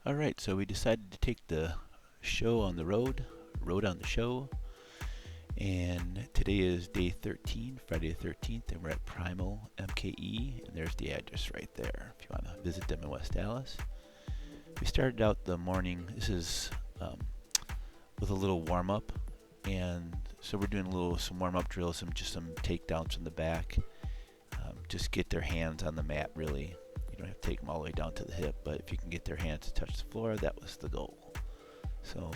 Alright, so we decided to take the show on the road on the show, and today is day 13, Friday the 13th, and we're at Primal, MKE, and there's the address right there if you want to visit them in West Dallas. We started out the morning, this is with a little warm-up, and so we're doing some warm-up drills, some takedowns from the back, just get their hands on the mat really. You don't have to take them all the way down to the hip, but if you can get their hands to touch the floor, that was the goal. So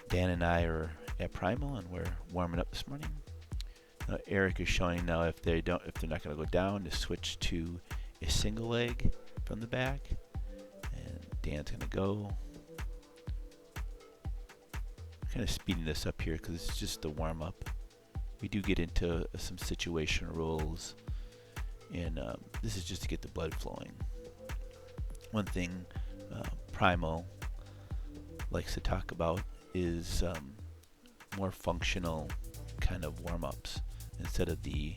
Dan and I are at Primal and we're warming up this morning. Eric is showing now if they're not going to go down, to switch to a single leg from the back, and Dan's going to go. Kind of speeding this up here because it's just the warm up. We do get into some situational rolls, and this is just to get the blood flowing. One thing Primal likes to talk about is more functional kind of warm-ups instead of the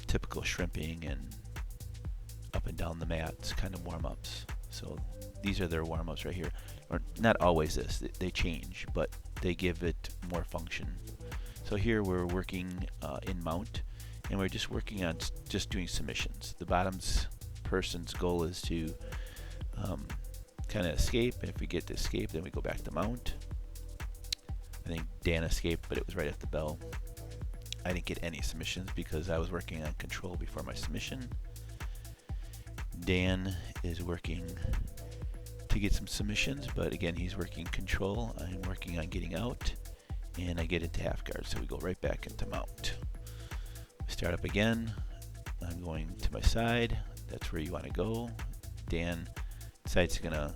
typical shrimping and up and down the mats kind of warm-ups. So these are their warm-ups right here. Or not always this, they change, but they give it more function. So here we're working in mount, and we're just working on just doing submissions. The bottom's person's goal is to kind of escape, and if we get to escape, then we go back to mount. I think Dan escaped, but it was right at the bell. I didn't get any submissions because I was working on control before my submission. Dan is working to get some submissions, but again, he's working control. I'm working on getting out, and I get into half guard, so we go right back into mount. We start up again. I'm going to my side. That's where you want to go. Dan decides he's gonna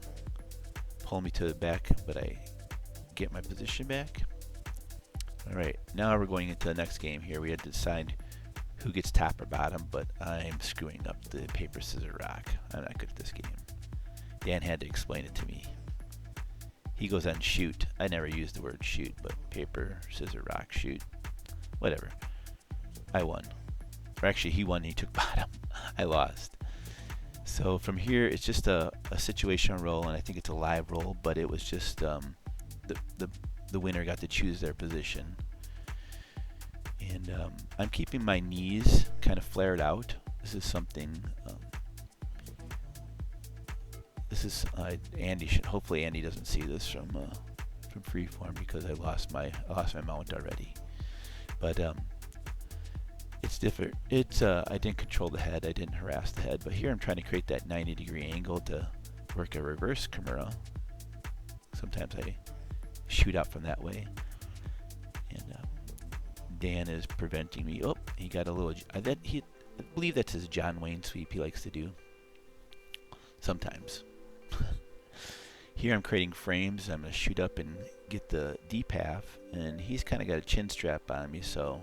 pull me to the back, but I get my position back. Alright, now we're going into the next game here. We had to decide who gets top or bottom, but I'm screwing up the paper, scissors, rock. I'm not good at this game. Dan had to explain it to me. He goes on shoot. I never used the word shoot, but paper, scissors, rock, shoot. Whatever. I won. Or actually, he won and he took bottom. I lost. So from here, it's just a situational roll, and I think it's a live roll, but it was just the winner got to choose their position. And I'm keeping my knees kind of flared out. This is something. This is Andy. Hopefully Andy doesn't see this from freeform because I lost my mount already. But it's different. It's I didn't control the head. I didn't harass the head. But here I'm trying to create that 90-degree angle to work a reverse Kimura. Sometimes I shoot out from that way. And Dan is preventing me. Oh, he got a little. I believe that's his John Wayne sweep he likes to do. Sometimes. Here I'm creating frames. I'm going to shoot up and get the deep half, and he's kind of got a chin strap on me, so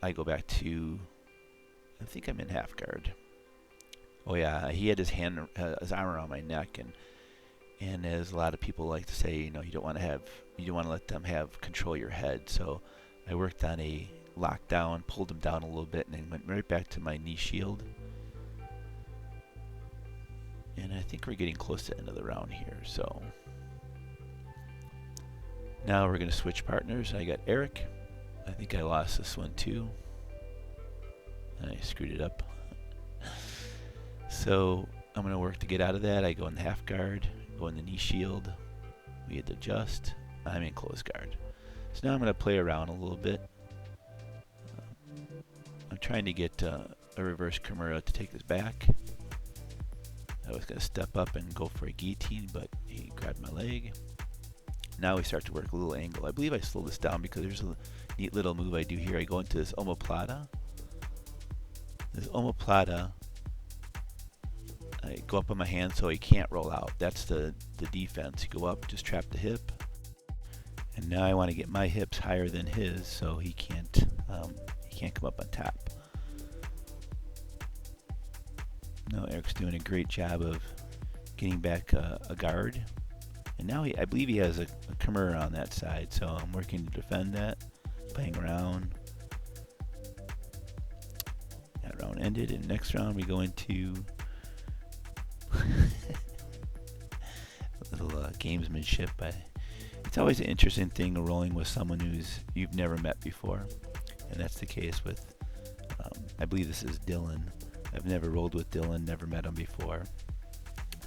I go back to, I think I'm in half guard. Oh yeah, he had his arm around my neck, and as a lot of people like to say, you don't want to let them have control of your head. So I worked on a lockdown, pulled him down a little bit, and then went right back to my knee shield. And I think we're getting close to the end of the round here. So now we're going to switch partners. I got Eric. I think I lost this one too. I screwed it up. So I'm going to work to get out of that. I go in the half guard, go in the knee shield. We had to adjust. I'm in close guard. So now I'm going to play around a little bit. I'm trying to get a reverse Kimura to take this back. I was going to step up and go for a guillotine, but he grabbed my leg. Now we start to work a little angle. I believe I slowed this down because there's a neat little move I do here. I go into this omoplata. This omoplata, I go up on my hand so he can't roll out. That's the defense. You go up, just trap the hip. And now I want to get my hips higher than his so he can't come up on top. No, Eric's doing a great job of getting back a guard. And now I believe he has a Kimura on that side, so I'm working to defend that, playing around. That round ended, and next round we go into gamesmanship. It's always an interesting thing rolling with someone you've never met before, and that's the case with, I believe this is Dylan. I've never rolled with Dylan, never met him before.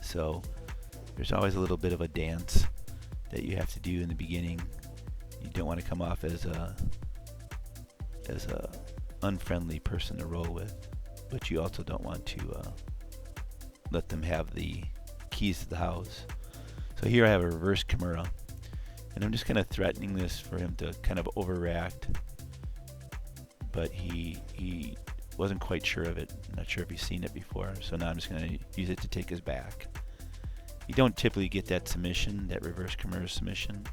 So there's always a little bit of a dance that you have to do in the beginning. You don't want to come off as a unfriendly person to roll with, but you also don't want to let them have the keys to the house. So here I have a reverse Kimura, and I'm just kind of threatening this for him to kind of overreact, but he wasn't quite sure of it. I'm not sure if he's seen it before, so now I'm just going to use it to take his back. You don't typically get that submission, that reverse Kimura submission.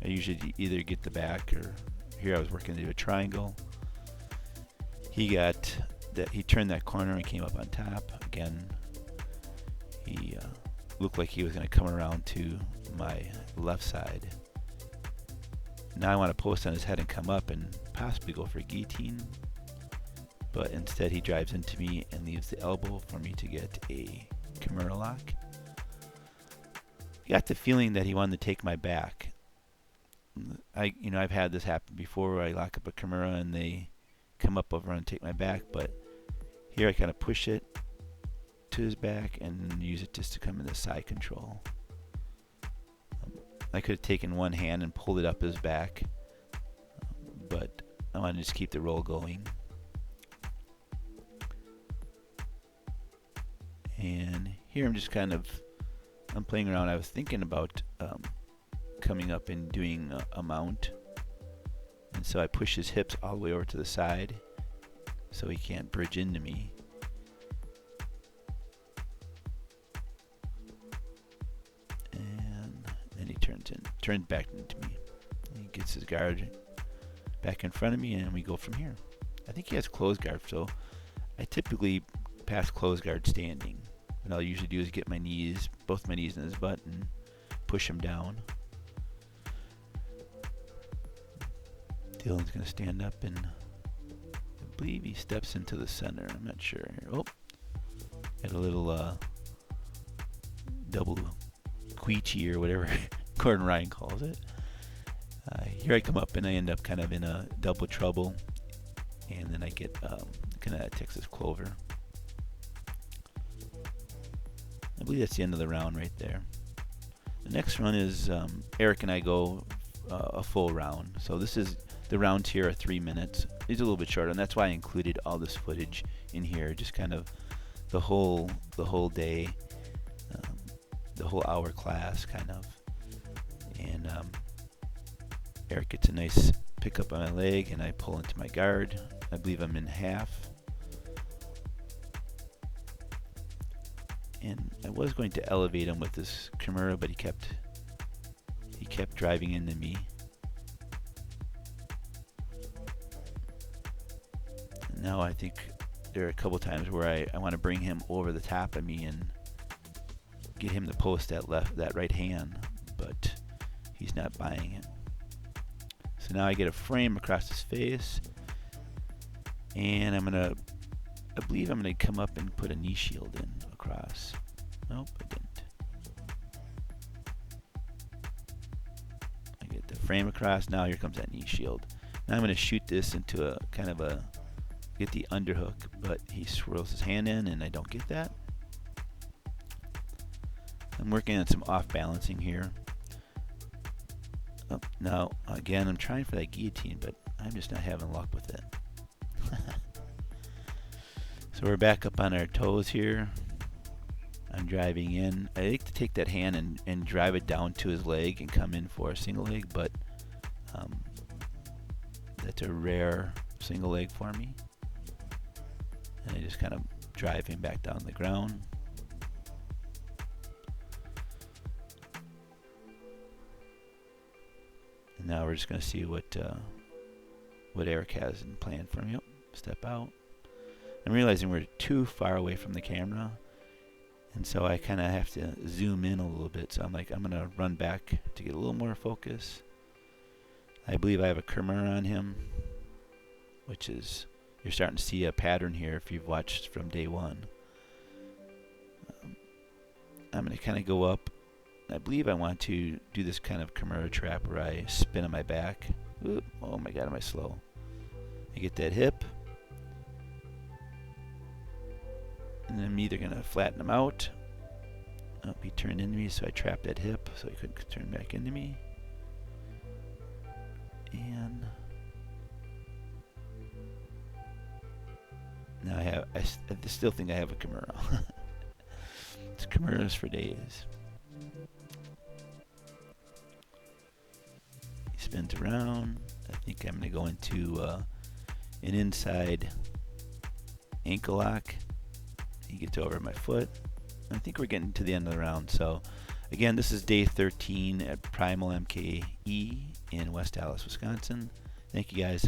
I usually either get the back, or here I was working to do a triangle. He turned that corner and came up on top. Again, he looked like he was going to come around to my left side. Now I want to post on his head and come up and possibly go for a guillotine, but instead he drives into me and leaves the elbow for me to get a Kimura lock. I got the feeling that he wanted to take my back. I've had this happen before where I lock up a Kimura and they come up over and take my back, but here I kind of push it to his back and use it just to come into side control. I could have taken one hand and pulled it up his back, but I want to just keep the roll going. And here I'm playing around. I was thinking about coming up and doing a mount, and so I push his hips all the way over to the side so he can't bridge into me. And then he turns back into me. He gets his guard back in front of me, and we go from here. I think he has closed guard, so I typically pass closed guard standing. What I'll usually do is get both my knees in his butt, and push him down. Dylan's going to stand up, and I believe he steps into the center. I'm not sure. Oh, had a little double queechy or whatever Gordon Ryan calls it. Here I come up and I end up kind of in a double trouble, and then I get kind of Texas Clover. I believe that's the end of the round right there. The next run is Eric and I go a full round. So the rounds here are 3 minutes. These are a little bit shorter, and that's why I included all this footage in here, just kind of the whole day, the whole hour class kind of. And Eric gets a nice pickup on my leg, and I pull into my guard. I believe I'm in half. And I was going to elevate him with this Kimura, but he kept driving into me. And now I think there are a couple times where I want to bring him over the top of me and get him to post that right hand, but he's not buying it. So now I get a frame across his face, and I believe I'm gonna come up and put a knee shield in across. Nope, I didn't. I get the frame across. Now here comes that knee shield. Now I'm gonna shoot this into a kind of get the underhook, but he swirls his hand in, and I don't get that. I'm working on some off balancing here. Oh, now again, I'm trying for that guillotine, but I'm just not having luck with it. So we're back up on our toes here. I'm driving in. I like to take that hand and drive it down to his leg and come in for a single leg, but that's a rare single leg for me. And I just kind of drive him back down the ground. And now we're just going to see what Eric has in plan for me. Oh, step out. I'm realizing we're too far away from the camera, and so I kind of have to zoom in a little bit. So I'm going to run back to get a little more focus. I believe I have a Kimura on him, which is, you're starting to see a pattern here if you've watched from day one. I'm going to kind of go up I believe I want to do this kind of Kimura trap where I spin on my back. Oop, oh my god, am I slow? I get that hip. And then I'm either going to flatten him out. Oh, he turned into me, so I trapped that hip so he couldn't turn back into me. And now I still think I have a Kimura. It's Kimuras for days. He spins around. I think I'm going to go into an inside ankle lock. He gets over my foot. I think we're getting to the end of the round. So, again, this is day 13 at Primal MKE in West Allis, Wisconsin. Thank you, guys.